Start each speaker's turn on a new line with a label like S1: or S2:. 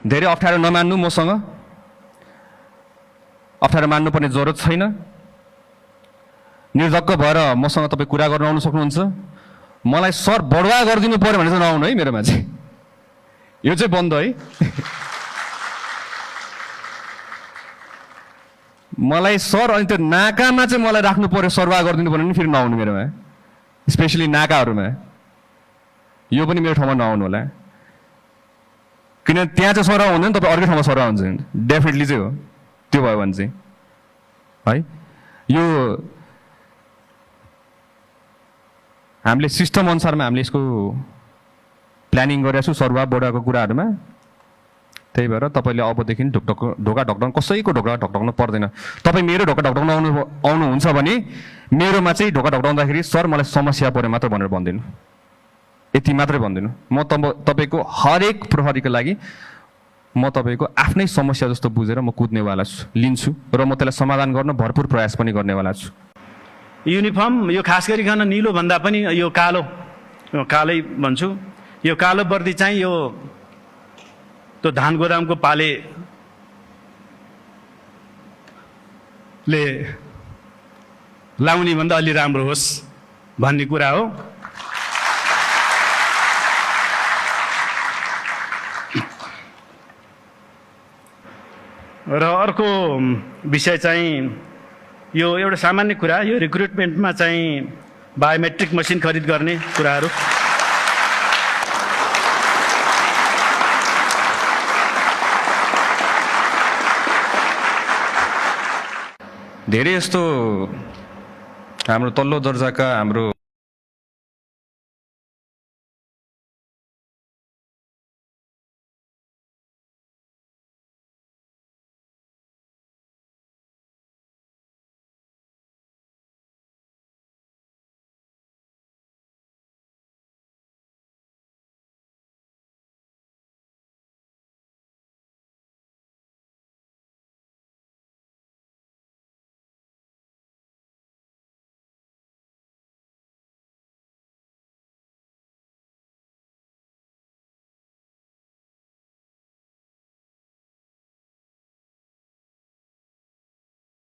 S1: धेरै अप्ठ्यारो नमान्नु, मसँग अप्ठ्यारो मान्नुपर्ने जरुरत छैन। निर्धक्क भएर मसँग तपाईँ कुरा गर्न आउनु सक्नुहुन्छ। मलाई सर बढुवा गरिदिनु पर्यो भने चाहिँ नआउनु है मेरोमा चाहिँ, यो चाहिँ बन्द है। मलाई सर अनि त्यो नाकामा चाहिँ मलाई राख्नु पर्यो, सरवाह गरिदिनु पर्यो भने फेरि नआउनु मेरोमा, स्पेसली नाकाहरूमा। यो पनि मेरो ठाउँमा नआउनु होला, किनभने त्यहाँ चाहिँ सरवाह हुँदैन, तपाईँ अर्कै ठाउँमा सरवाह हुन्छ डेफिनेटली चाहिँ हो। त्यो भयो भने चाहिँ है, यो हामीले सिस्टम अनुसारमा हामीले यसको प्लानिङ गरेका छौँ सरवाह बढाएको कुराहरूमा। त्यही भएर तपाईँले अबदेखि ढोका ढकढक्न, कसैको ढोका ढकढक्न पर्दैन। तपाईँ मेरो ढोका ढकढक्न आउनुहुन्छ भने मेरोमा चाहिँ ढोका ढकढक्दाखेरि सर मलाई समस्या पऱ्यो मात्र भनेर भन्दिनु, यति मात्रै भन्दिनु। म तपाईँको हरेक प्रहरीको लागि म तपाईँको आफ्नै समस्या जस्तो बुझेर म कुद्नेवाला छु, लिन्छु र म त्यसलाई समाधान गर्न भरपुर प्रयास पनि गर्नेवाला छु।
S2: युनिफर्म यो खास गरिकन निलो भन्दा पनि यो कालो, कालै भन्छु। यो कालो वर्दी चाहिँ यो त्यो धान गोदामको पालेले लाउने भन्दा अलि राम्रो होस् भन्ने कुरा हो। र अर्को विषय चाहिँ यो एउटा सामान्य कुरा, यो रिक्रुटमेन्टमा चाहिँ बायोमेट्रिक मसिन खरिद गर्ने कुराहरू।
S1: धेरै यस्तो हाम्रो तल्लो दर्जाका हाम्रो